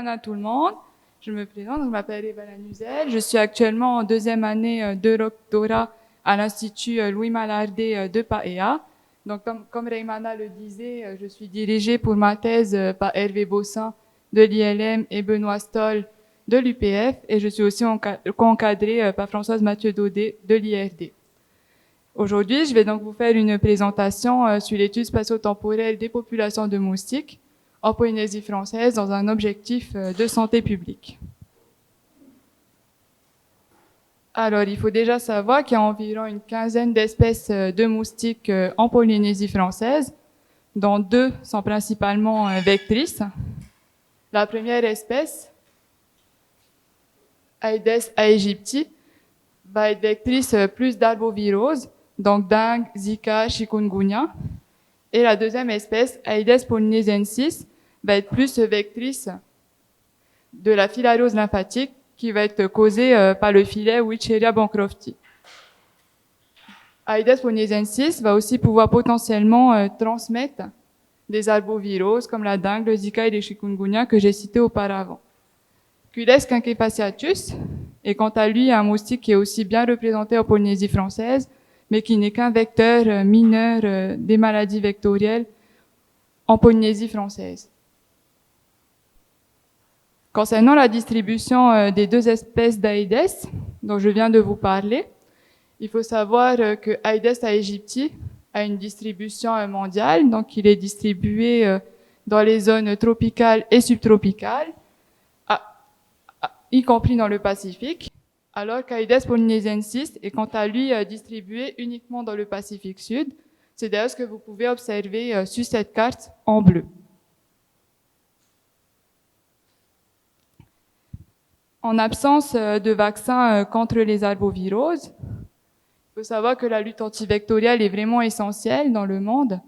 à tout le monde. Je me présente, je m'appelle Eva Lanuzel. Je suis actuellement en deuxième année de doctorat à l'Institut Louis Malardé de Paea. Donc, comme Reymana le disait, je suis dirigée pour ma thèse par Hervé Bossin de l'ILM et Benoît Stoll de l'UPF, et je suis aussi co-encadrée par Françoise Mathieu-Daudet de l'IRD. Aujourd'hui, je vais donc vous faire une présentation sur l'étude spatio-temporelle des populations de moustiques en Polynésie française dans un objectif de santé publique. Alors, il faut déjà savoir qu'il y a environ une quinzaine d'espèces de moustiques en Polynésie française, dont 2 sont principalement vectrices. La première espèce, Aedes aegypti, va être vectrice plus d'arbovirose, donc dengue, Zika, chikungunya. Et la deuxième espèce, Aedes polynesiensis, va être plus vectrice de la filariose lymphatique qui va être causée par le filet Wicheria bancrofti. Aedes polynesiensis va aussi pouvoir potentiellement transmettre des arboviroses comme la dengue, le Zika et les chikungunya que j'ai cités auparavant. Culex quinquefasciatus est quant à lui un moustique qui est aussi bien représenté en Polynésie française, mais qui n'est qu'un vecteur mineur des maladies vectorielles en Polynésie française. Concernant la distribution des 2 espèces d'Aedes dont je viens de vous parler, il faut savoir que Aedes aegypti a une distribution mondiale, donc il est distribué dans les zones tropicales et subtropicales, y compris dans le Pacifique, alors qu'Aedes polynesiensis est quant à lui distribué uniquement dans le Pacifique Sud. C'est d'ailleurs ce que vous pouvez observer sur cette carte en bleu. En absence de vaccin contre les arboviroses, il faut savoir que la lutte antivectorielle est vraiment essentielle dans le monde,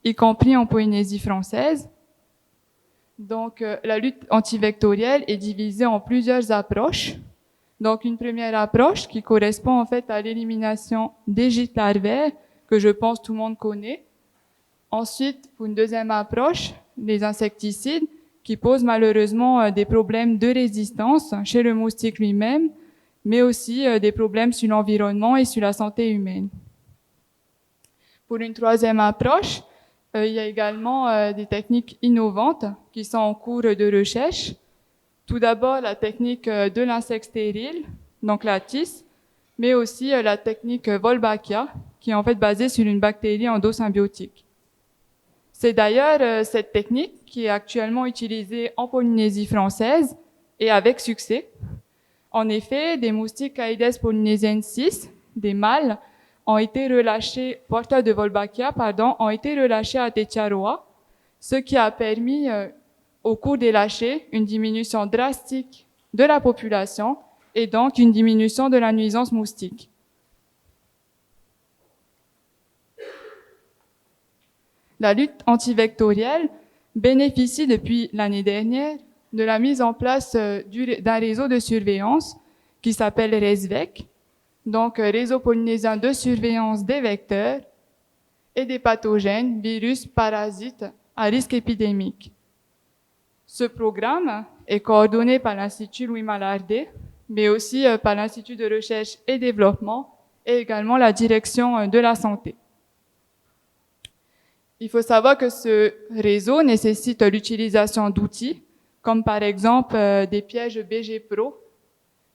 y compris en Polynésie française. Donc, la lutte antivectorielle est divisée en plusieurs approches. Donc, une première approche qui correspond en fait à l'élimination des gîtes larvaires, que je pense tout le monde connaît. Ensuite, pour une deuxième approche, les insecticides, qui posent malheureusement des problèmes de résistance chez le moustique lui-même, mais aussi des problèmes sur l'environnement et sur la santé humaine. Pour une troisième approche, il y a également des techniques innovantes qui sont en cours de recherche. Tout d'abord, la technique de l'insecte stérile, donc la TIS, mais aussi la technique Wolbachia, qui est en fait basée sur une bactérie endosymbiotique. C'est d'ailleurs cette technique qui est actuellement utilisée en Polynésie française et avec succès. En effet, des moustiques Aedes polynesiensis, des mâles, porteurs de Wolbachia, ont été relâchés à Tetiaroa, ce qui a permis, au cours des lâchers, une diminution drastique de la population et donc une diminution de la nuisance moustique. La lutte antivectorielle bénéficie depuis l'année dernière de la mise en place d'un réseau de surveillance qui s'appelle RESVEC, donc réseau polynésien de surveillance des vecteurs et des pathogènes, virus, parasites à risque épidémique. Ce programme est coordonné par l'Institut Louis Malardé, mais aussi par l'Institut de recherche et développement et également la direction de la santé. Il faut savoir que ce réseau nécessite l'utilisation d'outils, comme par exemple des pièges BG Pro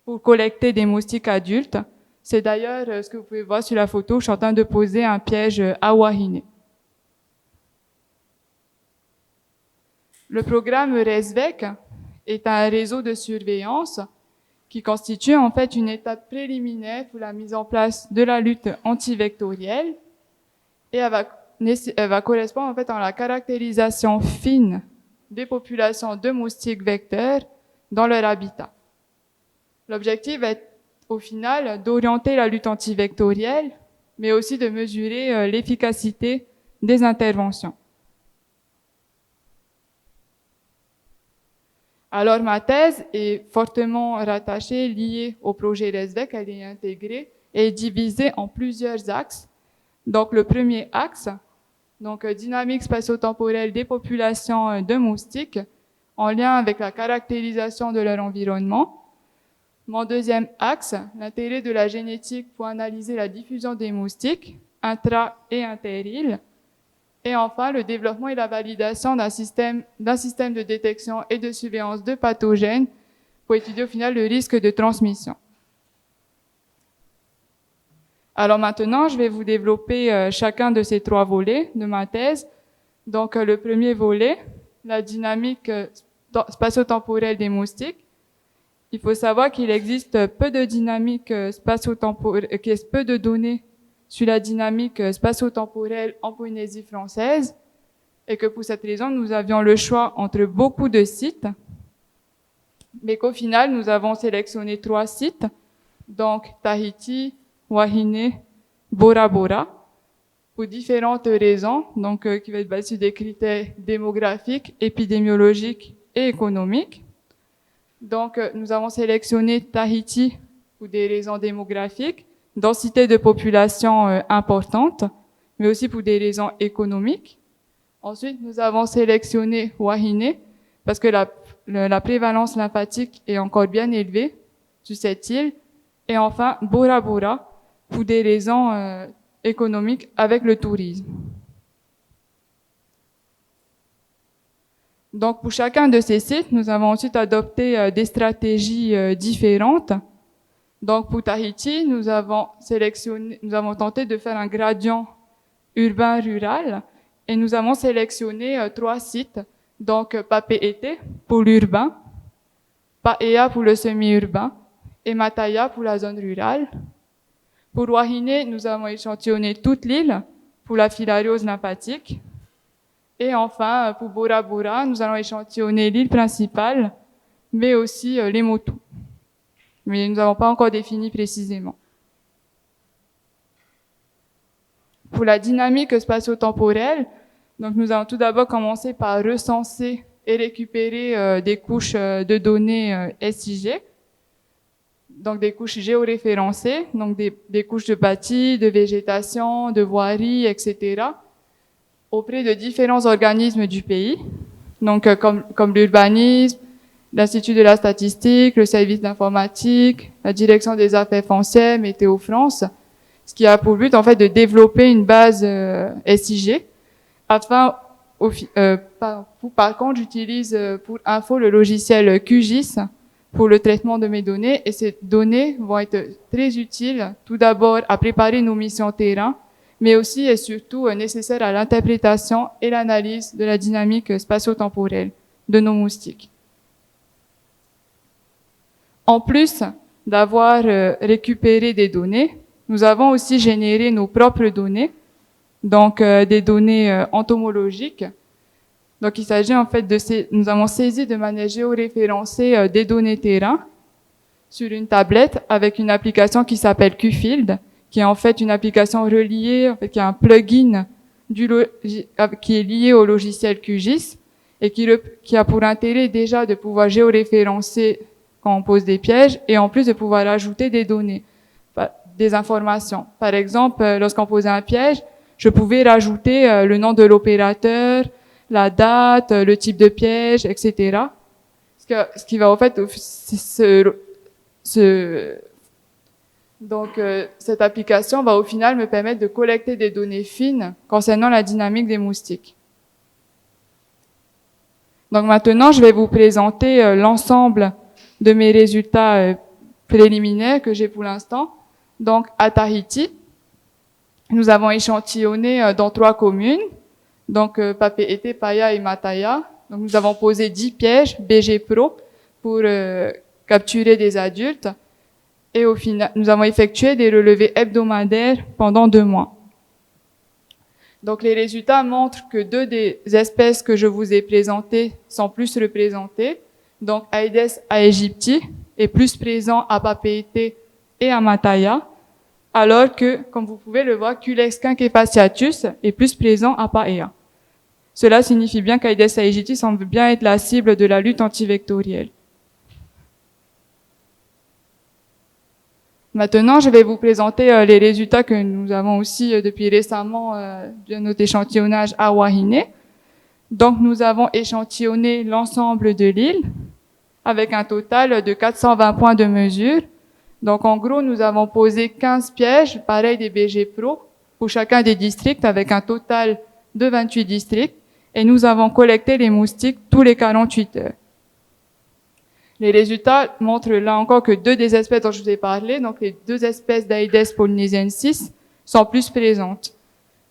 pour collecter des moustiques adultes. C'est d'ailleurs ce que vous pouvez voir sur la photo, je suis en train de poser un piège à Wahine. Le programme RESVEC est un réseau de surveillance qui constitue en fait une étape préliminaire pour la mise en place de la lutte antivectorielle et elle va correspondre en fait à la caractérisation fine des populations de moustiques vecteurs dans leur habitat. L'objectif est au final d'orienter la lutte antivectorielle, mais aussi de mesurer l'efficacité des interventions. Alors ma thèse est fortement rattachée, liée au projet RESVEC, elle est intégrée et divisée en plusieurs axes. Donc le premier axe, donc dynamique spatio-temporelle des populations de moustiques en lien avec la caractérisation de leur environnement. Mon deuxième axe, l'intérêt de la génétique pour analyser la diffusion des moustiques, intra- et inter-îles. Et enfin, le développement et la validation d'un système de détection et de surveillance de pathogènes pour étudier au final le risque de transmission. Alors maintenant, je vais vous développer chacun de ces trois volets de ma thèse. Donc, le premier volet, la dynamique spatio-temporelle des moustiques. Il faut savoir qu'il existe peu de dynamique spatio-temporelle, peu de données sur la dynamique spatio-temporelle en Polynésie française, et que pour cette raison, nous avions le choix entre beaucoup de sites, mais qu'au final, nous avons sélectionné 3 sites, donc Tahiti, Wahine, Bora Bora, pour différentes raisons, donc qui va être basées sur des critères démographiques, épidémiologiques et économiques. Donc, nous avons sélectionné Tahiti pour des raisons démographiques, densité de population importante, mais aussi pour des raisons économiques. Ensuite, nous avons sélectionné Wahine parce que la prévalence lymphatique est encore bien élevée sur cette île. Et enfin, Bora Bora pour des raisons économiques avec le tourisme. Donc, pour chacun de ces sites, nous avons ensuite adopté des stratégies différentes. Donc, pour Tahiti, nous avons tenté de faire un gradient urbain-rural et nous avons sélectionné 3 sites. Donc, Papeete pour l'urbain, Paea pour le semi-urbain et Mataya pour la zone rurale. Pour Wahine, nous avons échantillonné toute l'île pour la filariose lymphatique. Et enfin, pour Bora Bora, nous allons échantillonner l'île principale, mais aussi les Motu. Mais nous n'avons pas encore défini précisément. Pour la dynamique spatio-temporelle, donc nous allons tout d'abord commencer par recenser et récupérer des couches de données SIG, donc des couches géoréférencées, donc des couches de bâti, de végétation, de voirie, etc., auprès de différents organismes du pays, donc comme l'urbanisme, l'Institut de la statistique, le service d'informatique, la direction des affaires foncières, Météo France, ce qui a pour but en fait de développer une base SIG afin par contre j'utilise pour info le logiciel QGIS pour le traitement de mes données, et ces données vont être très utiles tout d'abord à préparer nos missions terrain, mais aussi et surtout nécessaires à l'interprétation et l'analyse de la dynamique spatio-temporelle de nos moustiques. En plus d'avoir récupéré des données, nous avons aussi généré nos propres données, donc des données entomologiques. Donc il s'agit en fait nous avons saisi de manière géoréférencée des données terrain sur une tablette avec une application qui s'appelle QField, qui est en fait une application reliée, en fait, qui est un plugin qui est lié au logiciel QGIS et qui a pour intérêt déjà de pouvoir géoréférencer quand on pose des pièges et en plus de pouvoir ajouter des données, des informations. Par exemple, lorsqu'on posait un piège, je pouvais rajouter le nom de l'opérateur, la date, le type de piège, etc. Ce qui va en fait donc cette application va au final me permettre de collecter des données fines concernant la dynamique des moustiques. Donc maintenant, je vais vous présenter l'ensemble de mes résultats préliminaires que j'ai pour l'instant. Donc à Tahiti, nous avons échantillonné dans 3 communes, donc Papeete, Paia et Mataya. Donc nous avons posé 10 pièges BG Pro pour capturer des adultes. Et au final, nous avons effectué des relevés hebdomadaires pendant 2 mois. Donc les résultats montrent que 2 des espèces que je vous ai présentées sont plus représentées. Donc Aedes aegypti est plus présent à Papeete et à Mataya, alors que, comme vous pouvez le voir, Culex quinquefasciatus est plus présent à Paea. Cela signifie bien qu'Aedes aegypti semble bien être la cible de la lutte antivectorielle. Maintenant, je vais vous présenter les résultats que nous avons aussi depuis récemment de notre échantillonnage à Wahine. Donc, nous avons échantillonné l'ensemble de l'île avec un total de 420 points de mesure. Donc, en gros, nous avons posé 15 pièges, pareil des BG Pro, pour chacun des districts avec un total de 28 districts. Et nous avons collecté les moustiques tous les 48 heures. Les résultats montrent là encore que 2 des espèces dont je vous ai parlé, donc les 2 espèces d'Aedes polynesiensis, sont plus présentes.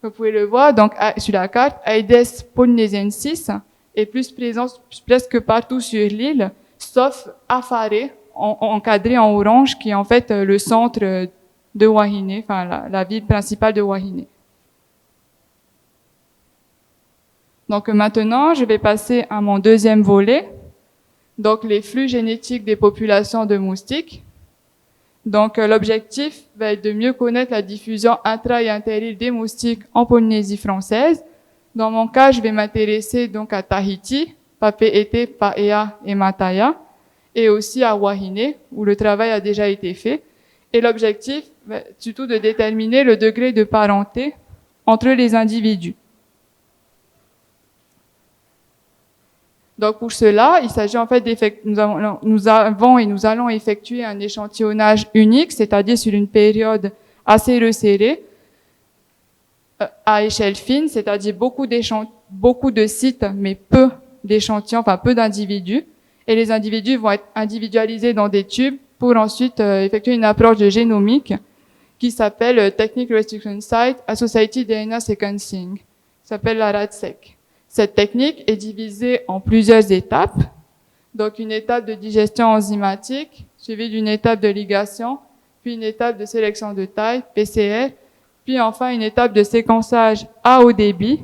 Vous pouvez le voir donc sur la carte, Aedes polynesiensis est plus présente presque partout sur l'île, sauf Afare, encadré en orange, qui est en fait le centre de Wahine, enfin la ville principale de Wahine. Donc maintenant, je vais passer à mon deuxième volet, donc les flux génétiques des populations de moustiques. Donc l'objectif va être de mieux connaître la diffusion intra- et interile des moustiques en Polynésie française. Dans mon cas, je vais m'intéresser donc à Tahiti, Papeete, Paea et Mataya, et aussi à Wahine, où le travail a déjà été fait. Et l'objectif va être surtout de déterminer le degré de parenté entre les individus. Donc pour cela, il s'agit en fait nous avons et nous allons effectuer un échantillonnage unique, c'est-à-dire sur une période assez resserrée, à échelle fine, c'est-à-dire beaucoup de sites, mais peu d'échantillons, enfin peu d'individus. Et les individus vont être individualisés dans des tubes pour ensuite effectuer une approche de génomique qui s'appelle Technique Restriction Site Associated DNA Sequencing, qui s'appelle la RADSEQ. Cette technique est divisée en plusieurs étapes. Donc, une étape de digestion enzymatique, suivie d'une étape de ligation, puis une étape de sélection de taille, PCR, puis enfin une étape de séquençage à haut débit,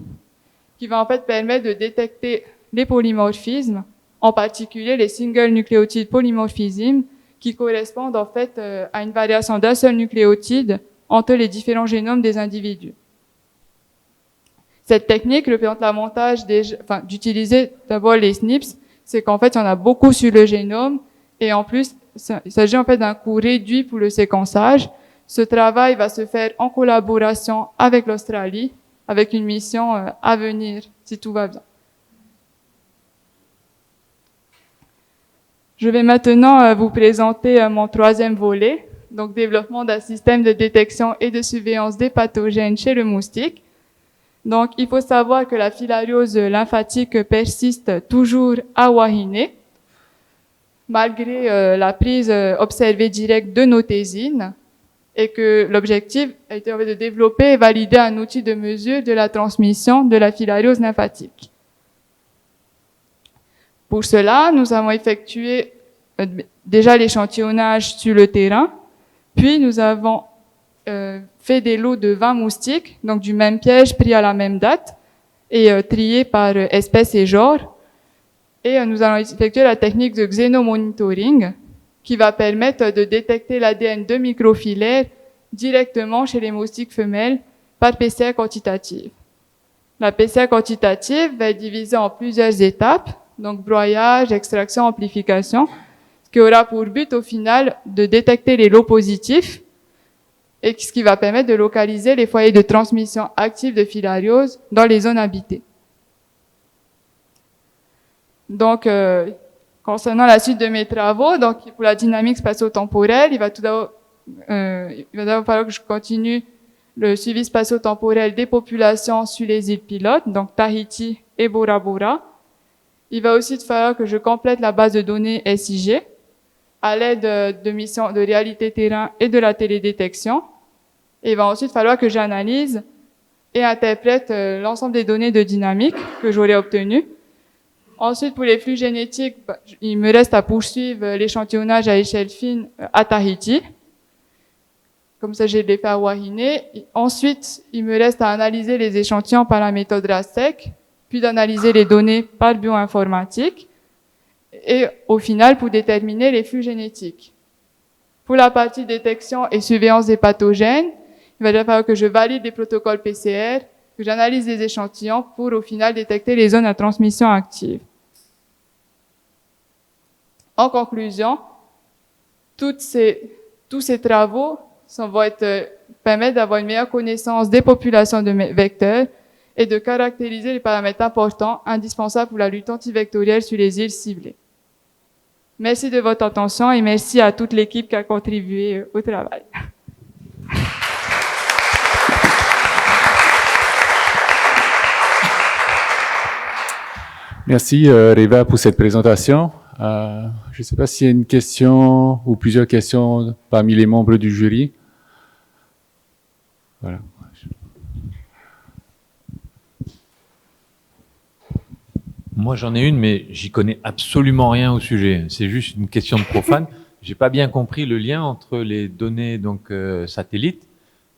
qui va en fait permettre de détecter les polymorphismes, en particulier les single nucléotides polymorphismes, qui correspondent en fait à une variation d'un seul nucléotide entre les différents génomes des individus. Cette technique représente l'avantage d'utiliser d'abord les SNPs, c'est qu'en fait, il y en a beaucoup sur le génome, et en plus, il s'agit en fait d'un coût réduit pour le séquençage. Ce travail va se faire en collaboration avec l'Australie, avec une mission à venir, si tout va bien. Je vais maintenant vous présenter mon troisième volet, donc développement d'un système de détection et de surveillance des pathogènes chez le moustique. Donc, il faut savoir que la filariose lymphatique persiste toujours à Wahine, malgré la prise observée directe de notésine, et que l'objectif a été de développer et valider un outil de mesure de la transmission de la filariose lymphatique. Pour cela, nous avons effectué déjà l'échantillonnage sur le terrain, puis nous avons fait des lots de 20 moustiques, donc du même piège pris à la même date et triés par espèce et genre. Et nous allons effectuer la technique de xénomonitoring qui va permettre de détecter l'ADN de microfilaires directement chez les moustiques femelles par PCR quantitative. La PCR quantitative va être divisée en plusieurs étapes, donc broyage, extraction, amplification, ce qui aura pour but au final de détecter les lots positifs et ce qui va permettre de localiser les foyers de transmission actifs de filariose dans les zones habitées. Donc, concernant la suite de mes travaux, donc pour la dynamique spatio-temporelle, il va d'abord falloir que je continue le suivi spatio-temporel des populations sur les îles pilotes, donc Tahiti et Bora Bora. Il va aussi falloir que je complète la base de données SIG à l'aide de missions de réalité terrain et de la télédétection. Et il va ensuite falloir que j'analyse et interprète l'ensemble des données de dynamique que j'aurai obtenues. Ensuite, pour les flux génétiques, il me reste à poursuivre l'échantillonnage à échelle fine à Tahiti. Comme ça, j'ai les fait à Wahine. Ensuite, il me reste à analyser les échantillons par la méthode RASEQ, puis d'analyser les données par bioinformatique, et au final, pour déterminer les flux génétiques. Pour la partie détection et surveillance des pathogènes, il va falloir que je valide les protocoles PCR, que j'analyse les échantillons pour au final détecter les zones à transmission active. En conclusion, tous ces travaux vont permettre d'avoir une meilleure connaissance des populations de vecteurs et de caractériser les paramètres importants indispensables pour la lutte antivectorielle sur les îles ciblées. Merci de votre attention et merci à toute l'équipe qui a contribué au travail. Merci Reva pour cette présentation. Je ne sais pas s'il y a une question ou plusieurs questions parmi les membres du jury. Voilà. Moi, j'en ai une, mais j'y connais absolument rien au sujet. C'est juste une question de profane. J'ai pas bien compris le lien entre les données donc satellites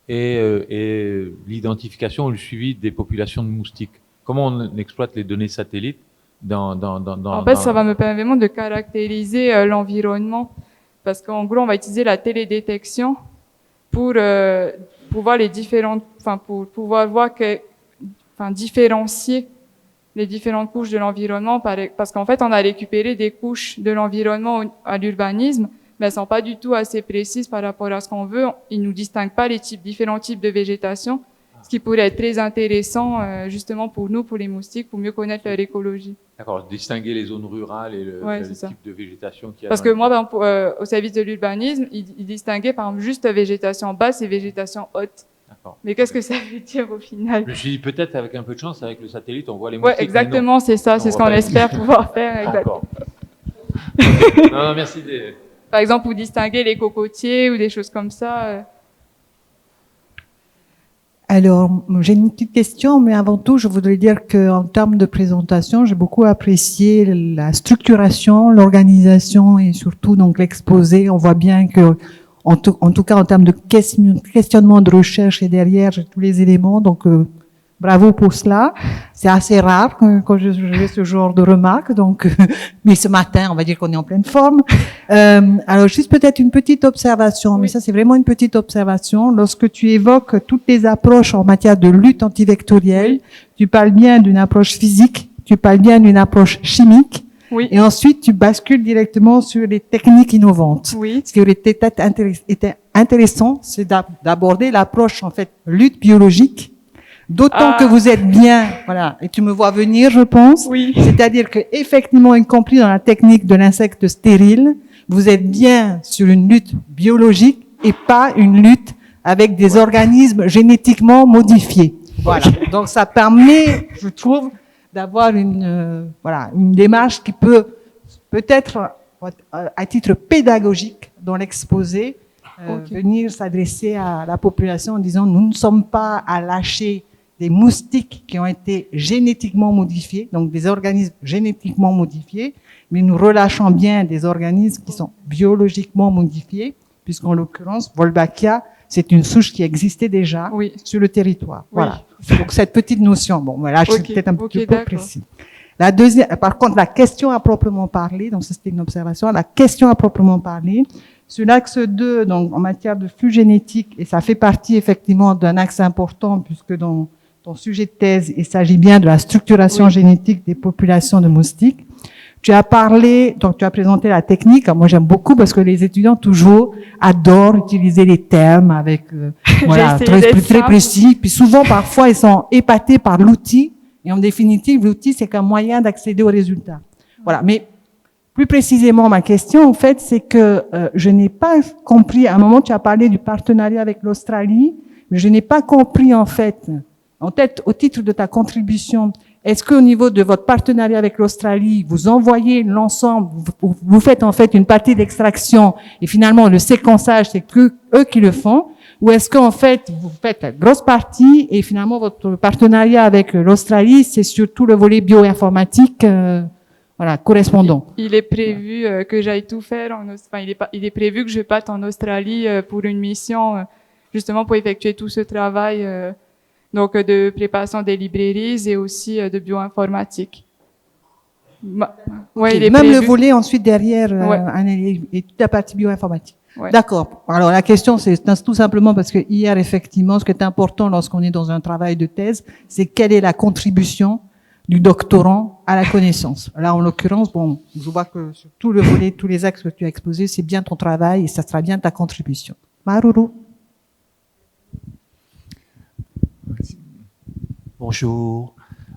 et l'identification ou le suivi des populations de moustiques. Comment on exploite les données satellites En fait, ça va me permettre vraiment de caractériser l'environnement, parce qu'en gros, on va utiliser la télédétection pour pouvoir pour pouvoir voir différencier les différentes couches de l'environnement, parce qu'en fait, on a récupéré des couches de l'environnement à l'urbanisme, mais elles sont pas du tout assez précises par rapport à ce qu'on veut. Ils nous distinguent pas les différents types de végétation, ce qui pourrait être très intéressant, justement pour nous, pour les moustiques, pour mieux connaître leur écologie. D'accord, distinguer les zones rurales et le type de végétation qu'il y a. Parce que moi, au service de l'urbanisme, ils distinguaient par exemple juste végétation basse et végétation haute. Mais qu'est-ce que ça veut dire au final? Je me suis dit peut-être avec un peu de chance, avec le satellite, on voit les moustiques. Ouais, exactement, c'est ça, c'est ce qu'on espère pouvoir faire. Exactement. Non, merci. Par exemple, pour distinguer les cocotiers ou des choses comme ça. Alors, j'ai une petite question, mais avant tout, je voudrais dire qu'en termes de présentation, j'ai beaucoup apprécié la structuration, l'organisation et surtout donc l'exposé. On voit bien que en tout cas, en termes de questionnement de recherche et derrière, j'ai tous les éléments. Donc, bravo pour cela. C'est assez rare quand j'ai ce genre de remarques. Donc, mais ce matin, on va dire qu'on est en pleine forme. Alors, juste peut-être une petite observation. Mais ça, c'est vraiment une petite observation. Lorsque tu évoques toutes les approches en matière de lutte antivectorielle, tu parles bien d'une approche physique, tu parles bien d'une approche chimique. Oui. Et ensuite, tu bascules directement sur les techniques innovantes. Oui. Ce qui aurait été intéressant, c'est d'aborder l'approche, en fait, lutte biologique. D'autant que vous êtes bien, voilà, et tu me vois venir, je pense. Oui. C'est-à-dire que, effectivement, y compris dans la technique de l'insecte stérile, vous êtes bien sur une lutte biologique et pas une lutte avec des organismes génétiquement modifiés. Voilà. Donc, ça permet, je trouve, d'avoir une démarche qui peut-être à titre pédagogique dans l'exposé venir s'adresser à la population en disant nous ne sommes pas à lâcher des moustiques qui ont été génétiquement modifiés, donc des organismes génétiquement modifiés, mais nous relâchons bien des organismes qui sont biologiquement modifiés, puisqu'en l'occurrence Wolbachia, c'est une souche qui existait déjà sur le territoire. Oui. Voilà. Donc cette petite notion, bon, voilà, je suis peut-être un petit peu précis. La deuxième, par contre, la question à proprement parler, donc ça c'était une observation, la question à proprement parler, sur l'axe 2, donc en matière de flux génétique, et ça fait partie effectivement d'un axe important, puisque dans ton sujet de thèse, il s'agit bien de la structuration génétique des populations de moustiques. Tu as parlé, donc tu as présenté la technique. Moi, j'aime beaucoup parce que les étudiants toujours adorent utiliser les termes avec très précis. Puis souvent, parfois, ils sont épatés par l'outil. Et en définitive, l'outil, c'est qu'un moyen d'accéder aux résultats. Voilà. Mais plus précisément, ma question, en fait, c'est que je n'ai pas compris. À un moment, tu as parlé du partenariat avec l'Australie, mais je n'ai pas compris, en fait, au titre de ta contribution. Est-ce qu'au niveau de votre partenariat avec l'Australie, vous envoyez l'ensemble, vous faites en fait une partie d'extraction et finalement le séquençage, c'est que eux qui le font, ou est-ce qu'en fait vous faites la grosse partie et finalement votre partenariat avec l'Australie, c'est surtout le volet bioinformatique, correspondant. Il est prévu que j'aille tout faire il est prévu que je parte en Australie pour une mission, justement pour effectuer tout ce travail. Donc, de préparation des librairies et aussi de bioinformatique. Ouais, il est même prévu. Le volet ensuite derrière et toute la partie bioinformatique. Ouais. D'accord. Alors, la question, c'est tout simplement parce que hier, effectivement, ce qui est important lorsqu'on est dans un travail de thèse, c'est quelle est la contribution du doctorant à la connaissance. Là, en l'occurrence, bon, je vois que sur tout le volet, tous les axes que tu as exposés, c'est bien ton travail et ça sera bien ta contribution. Maruru. Bonjour.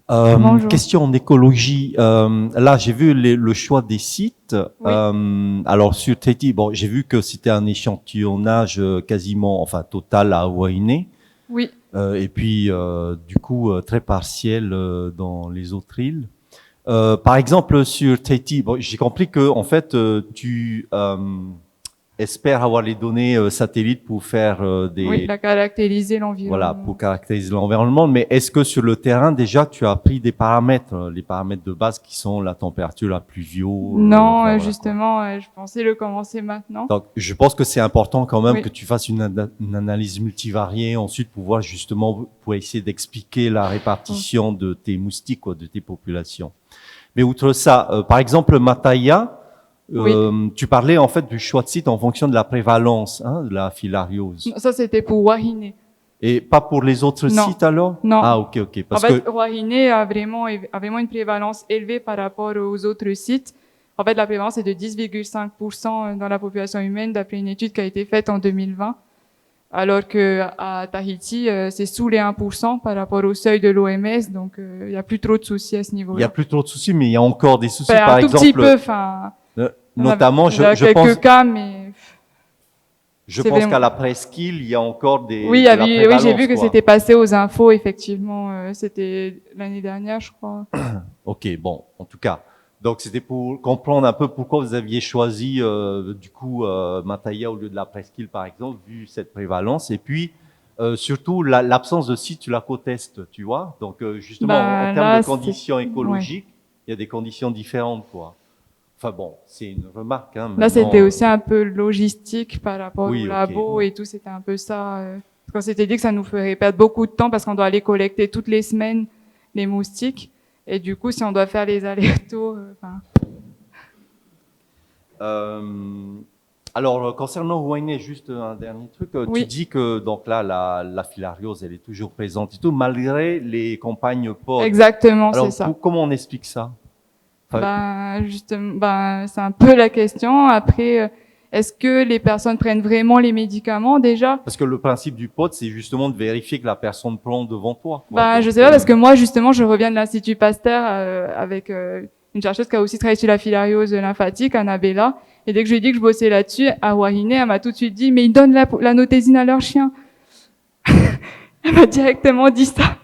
Bonjour. Question en écologie. Là, j'ai vu le choix des sites. Oui. Alors sur Tahiti, bon, j'ai vu que c'était un échantillonnage quasiment, enfin total à Wainé. Oui. Et puis du coup très partiel dans les autres îles. Par exemple sur Tahiti, bon, j'ai compris que en fait tu espères avoir les données satellites pour faire des Oui, caractériser l'environnement. voilà, pour caractériser l'environnement. Mais est-ce que sur le terrain, déjà, tu as pris des paramètres, les paramètres de base qui sont la température, la pluvio? Non, voilà, justement, je pensais le commencer maintenant. donc, je pense que c'est important quand même Oui. que tu fasses une analyse multivariée ensuite pour voir justement, pour essayer d'expliquer la répartition de tes moustiques, quoi, de tes populations. Mais outre ça, par exemple, Mataya, tu parlais en fait du choix de site en fonction de la prévalence de la filariose. Ça, c'était pour Wahine. Et pas pour les autres Non. sites alors? Non. Ah, ok. En fait, Wahine a vraiment une prévalence élevée par rapport aux autres sites. En fait, la prévalence est de 10,5% dans la population humaine, d'après une étude qui a été faite en 2020. Alors que à Tahiti, c'est sous les 1% par rapport au seuil de l'OMS, donc il y a plus trop de soucis à ce niveau-là. Il y a plus trop de soucis, mais il y a encore des soucis. Enfin, par un tout exemple, petit peu, enfin. notamment, il y a je quelques pense, cas, mais je c'est pense vraiment- qu'à la presqu'île, il y a encore des. oui, de la oui, prévalence, j'ai vu que quoi. c'était passé aux infos, effectivement. C'était l'année dernière, je crois. Ok, bon, en tout cas. Donc, c'était pour comprendre un peu pourquoi vous aviez choisi, du coup, Mataya au lieu de la presqu'île, par exemple, vu cette prévalence. Et puis, surtout, l'absence de site sur la côte Est, tu vois. Donc, justement, en termes là, de conditions ouais. écologiques, il y a des conditions différentes, quoi. Enfin bon, c'est une remarque. Hein, Là, maintenant, c'était aussi un peu logistique par rapport oui, au ok. labo et tout. C'était un peu ça. Parce qu'on s'était dit que ça nous ferait perdre beaucoup de temps parce qu'on doit aller collecter toutes les semaines les moustiques. Et du coup, si on doit faire les allers-retours, Alors, concernant Wainé, juste un dernier truc. Oui. Tu dis que donc là, la filariose, elle est toujours présente et tout, malgré les campagnes POD. exactement, Alors, c'est ça. comment on explique ça? Enfin, Justement, c'est un peu la question. Après, est-ce que les personnes prennent vraiment les médicaments déjà? parce que le principe du POD, c'est justement de vérifier que la personne prend devant toi. Quoi. Je sais pas, parce que moi, justement, je reviens de l'Institut Pasteur avec une chercheuse qui a aussi travaillé sur la filariose lymphatique, Annabella. Et dès que je lui ai dit que je bossais là-dessus, à Wahine, elle m'a tout de suite dit, mais ils donnent la notésine à leurs chiens. Elle m'a directement dit ça.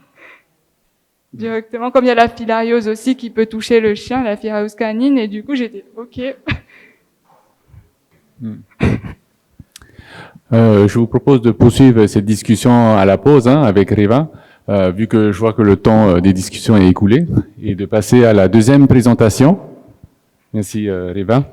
Directement, comme il y a la filariose aussi qui peut toucher le chien, la filariose canine, et du coup, j'étais OK. Je vous propose de poursuivre cette discussion à la pause avec Riva, vu que je vois que le temps des discussions est écoulé, et de passer à la deuxième présentation. Merci Riva.